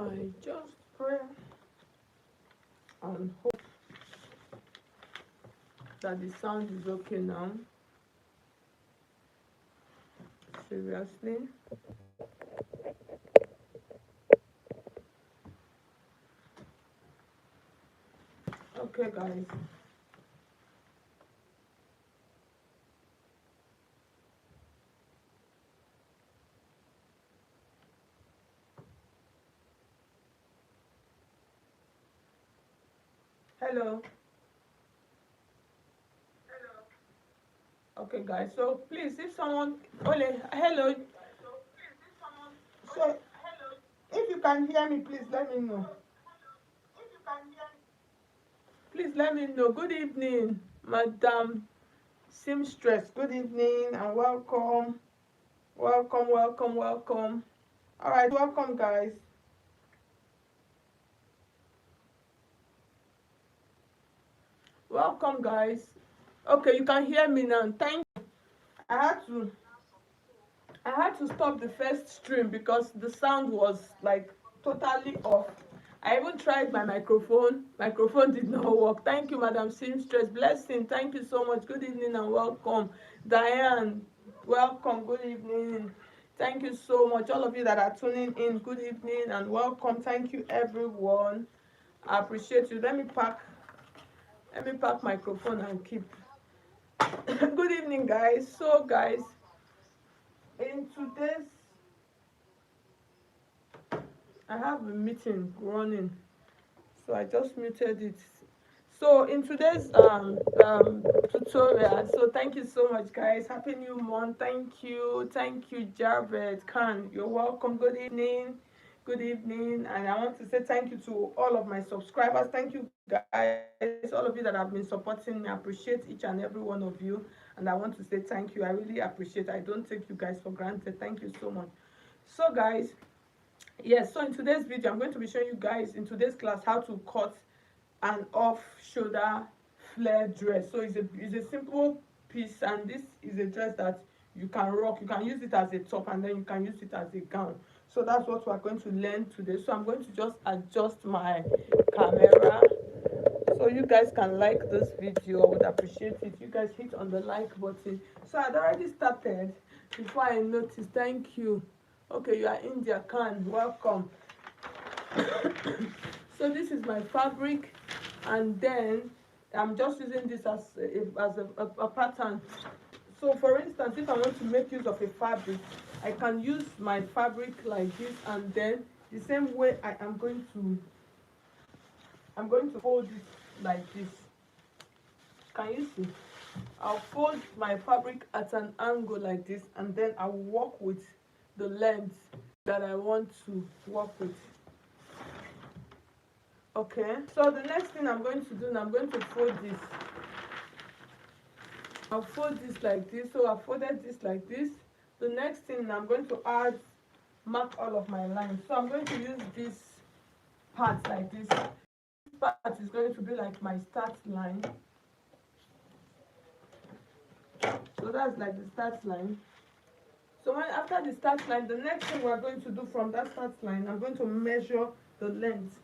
I just pray and hope that the sound is okay now. Seriously. Okay, guys. Hello. Okay, guys. So please, if someone, Ole, hello. So if you can hear me, please let me know. Please let me know. Good evening, Madam Seamstress. Good evening and welcome. Welcome, welcome, welcome. All right, welcome, guys. Welcome, guys. Okay, you can hear me now. Thank you. I had to I had to stop the first stream because the sound was like totally off. I even tried my microphone. Microphone did not work. Thank you, Madam Seamstress. Blessing. Thank you so much. Good evening and welcome. Diane, welcome. Good evening. Thank you so much. All of you that are tuning in, good evening and welcome. Thank you, everyone. I appreciate you. Let me pack microphone and keep. Good evening, guys. So, guys, in today's I have a meeting running, so I just muted it. So in today's tutorial, so thank you so much, guys. Happy new month. Thank you, Javed Khan. You're welcome. Good evening, and I want to say thank you to all of my subscribers. Thank you, guys, all of you that have been supporting me. I appreciate each and every one of you, and I want to say thank you. I really appreciate. I don't take you guys for granted. Thank you so much. So, guys. Yes, so in today's video, I'm going to be showing you guys in today's class how to cut an off-shoulder flare dress. So it's a simple piece, and this is a dress that you can rock. You can use it as a top, and then you can use it as a gown. So that's what we're going to learn today. So I'm going to just adjust my camera so you guys can like this video. I would appreciate it. You guys hit on the like button. So I'd already started before I noticed. Thank you. Okay, you are India Khan. Welcome. So this is my fabric, and then I'm just using this as a pattern. So for instance, if I want to make use of a fabric, I can use my fabric like this, and then the same way I'm going to fold it like this. Can you see? I'll fold my fabric at an angle like this, and then I'll work with the length that I want to work with. Okay, so the next thing I'm going to do now, I'm going to fold this. I'll fold this like this. So I've folded this like this. The next thing I'm going to mark all of my lines. So I'm going to use this part like this. This part is going to be like my start line. So that's like the start line. So after the start line, the next thing we're going to do from that start line, I'm going to measure the length.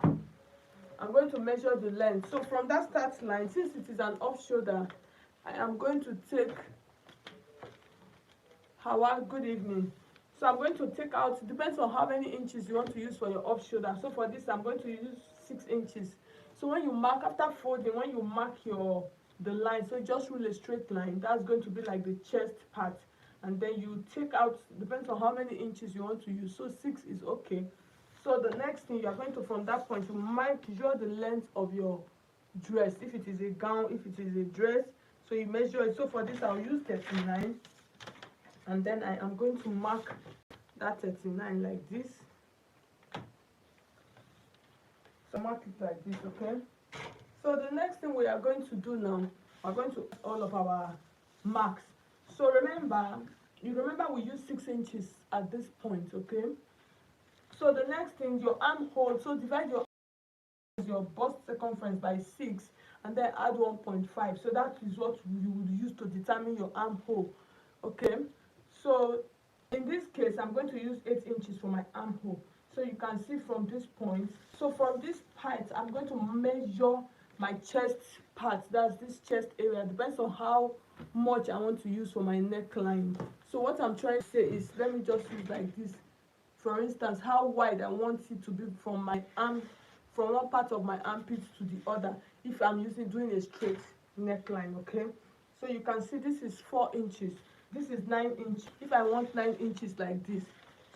I'm going to measure the length. So from that start line, since it is an off shoulder, I am going to take good evening. So I'm going to take out, it depends on how many inches you want to use for your off shoulder. So for this, I'm going to use 6 inches. So when you mark, after folding, when you mark the line, so just rule a straight line, that's going to be like the chest part. And then you take out, depends on how many inches you want to use. So 6 is okay. So the next thing, you are going to, from that point, you measure the length of your dress. If it is a gown, if it is a dress, so you measure it. So for this, I'll use 39, and then I am going to mark that 39 like this. So mark it like this, okay? So the next thing we are going to do now, we're going to all of our marks. So you remember we use 6 inches at this point, okay? So the next thing, your armhole, so divide your bust circumference by 6, and then add 1.5. So that is what you would use to determine your armhole, okay? So in this case, I'm going to use 8 inches for my armhole. So you can see from this point. So from this part, I'm going to measure my chest part. That's this chest area. Depends on how much I want to use for my neckline. So what I'm trying to say is, let me just use like this. For instance, how wide I want it to be from my arm, from one part of my armpit to the other, if I'm doing a straight neckline. Okay, so you can see this is 4 inches, this is 9 inch. If I want 9 inches like this,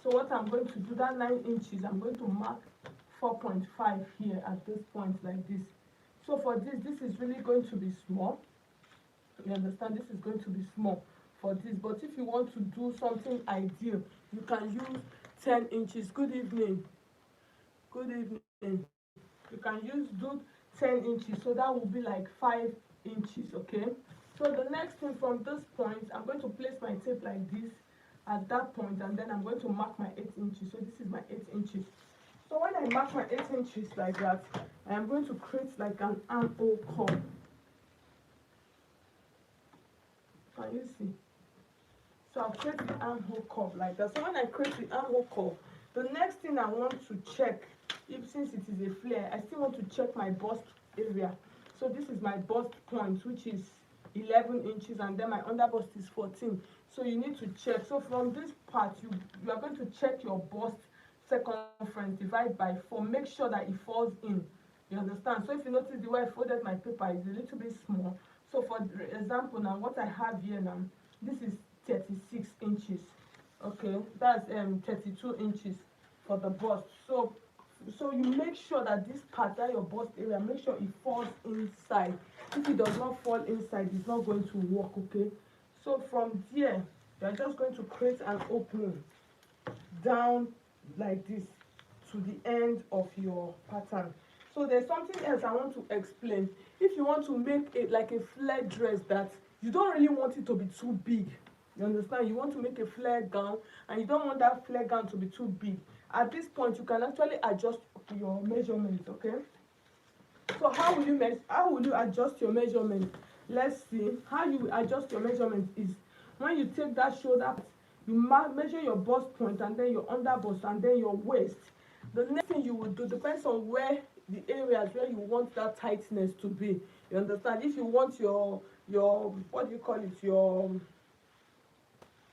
so what I'm going to do, that 9 inches, I'm going to mark 4.5 here at this point like this. So for this is really going to be small. You understand? This is going to be small for this. But if you want to do something ideal, you can use 10 inches. Good evening. Good evening. You can do 10 inches. So that will be like 5 inches. Okay. So the next thing, from this point, I'm going to place my tape like this at that point, and then I'm going to mark my 8 inches. So this is my 8 inches. So when I mark my 8 inches like that, I am going to create like an armhole curve. Can you see? So I'll create the armhole curve like that. So when I create the armhole curve, the next thing I want to check, since it is a flare, I still want to check my bust area. So this is my bust point, which is 11 inches, and then my under bust is 14. So you need to check. So from this part, you are going to check your bust circumference, divide by 4. Make sure that it falls in. You understand? So if you notice the way I folded my paper is a little bit small. So for example, now what I have here now, this is 36 inches. Okay, that's 32 inches for the bust. So you make sure that this part, that your bust area, make sure it falls inside. If it does not fall inside, it's not going to work. Okay, so from there, you're just going to create an opening down like this to the end of your pattern. So there's something else I want to explain. If you want to make it like a flare dress that you don't really want it to be too big, you understand, you want to make a flare gown and you don't want that flare gown to be too big, at this point you can actually adjust your measurements. Okay, so how will you adjust your measurement? Let's see how you adjust your measurement. Is when you take that shoulder, you measure your bust point, and then your under bust, and then your waist. The next thing you will do depends on where the areas where you want that tightness to be. You understand? If you want your what do you call it,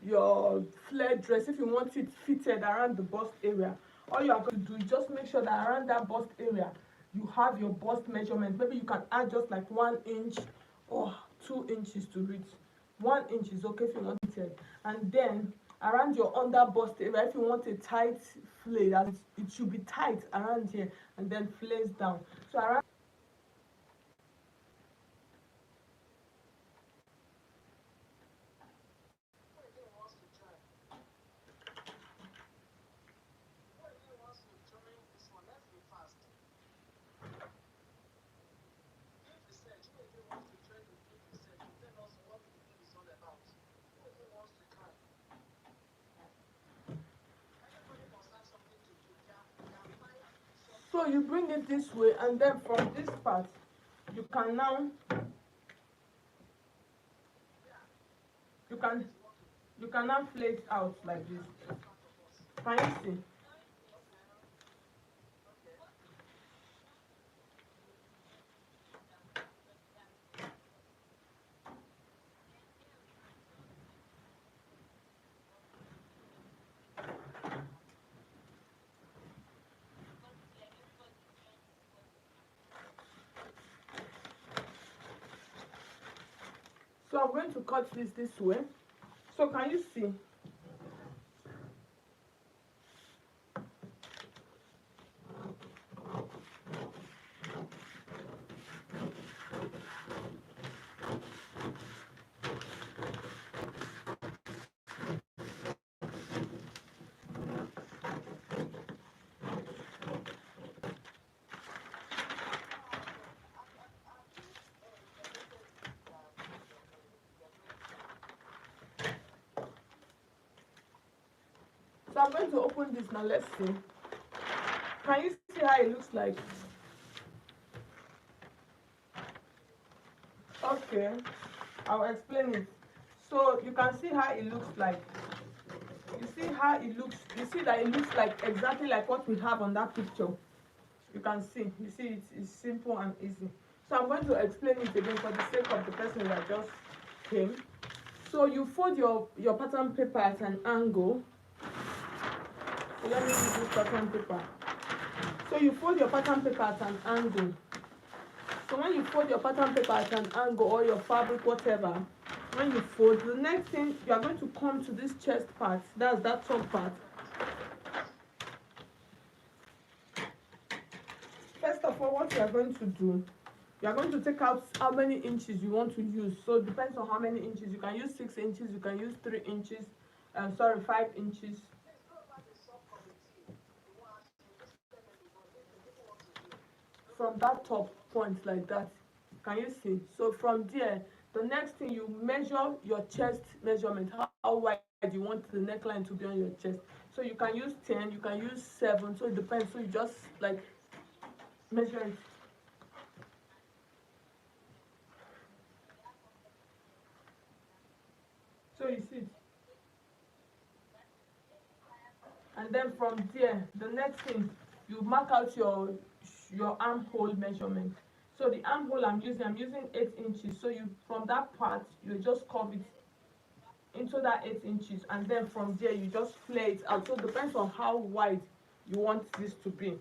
your flare dress, if you want it fitted around the bust area, all you are going to do is just make sure that around that bust area you have your bust measurement. Maybe you can add just like 1 inch or 2 inches to reach. 1 inch is okay if you want it. And then around your under bust area, if you want a tight flare, it should be tight around here and then flares down. So around so you bring it this way, and then from this part you can now you can now flare it out like this. Can you see? So I'm going to cut this way. So can you see? So I'm going to open this now. Let's see. Can you see how it looks like? Okay, I'll explain it. So you can see how it looks like. You see how it looks? You see that it looks like exactly like what we have on that picture. You can see. You see it's simple and easy. So I'm going to explain it again for the sake of the person that just came. So you fold your pattern paper at an angle. So let me use this pattern paper. So you fold your pattern paper at an angle. So when you fold your pattern paper at an angle, or your fabric, whatever, when you fold, the next thing you are going to come to this chest part, that's that top part. First of all, what you are going to do, you are going to take out how many inches you want to use. So it depends on how many inches. You can use 6 inches, you can use 3 inches, 5 inches. From that top point like that, can you see? So from there, the next thing, you measure your chest measurement, how wide you want the neckline to be on your chest. So you can use 10, you can use 7, so it depends. So you just like measure it. So you see it. And then from there, the next thing, you mark out your armhole measurement. So the armhole I'm using 8 inches. So you, from that part, you just curve it into that 8 inches, and then from there you just flare it out. So it depends on how wide you want this to be.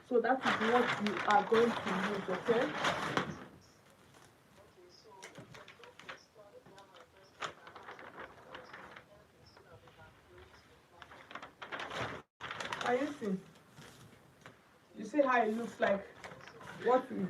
So that is what you are going to use, okay? Can you see? You see how it looks like? What we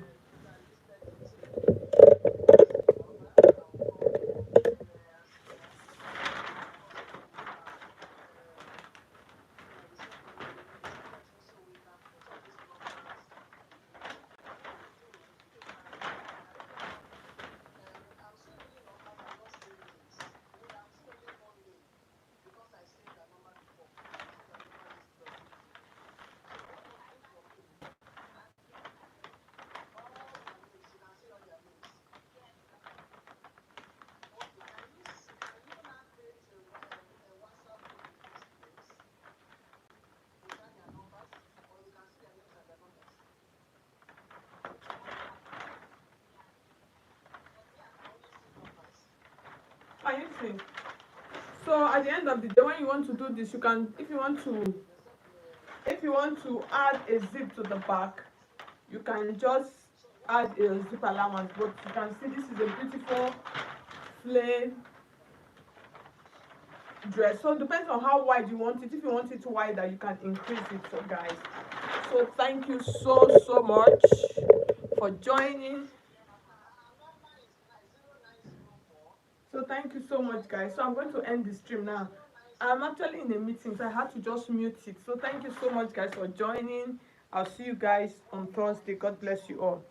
can you see? So at the end of the day, when you want to do this, you can, if you want to add a zip to the back, you can just add a zip allowance. But you can see this is a beautiful plain dress. So it depends on how wide you want it. If you want it wider, you can increase it. So guys, so thank you so much for joining. So thank you so much, guys. So I'm going to end the stream now. I'm actually in a meeting, so I had to just mute it. So thank you so much, guys, for joining. I'll see you guys on Thursday. God bless you all.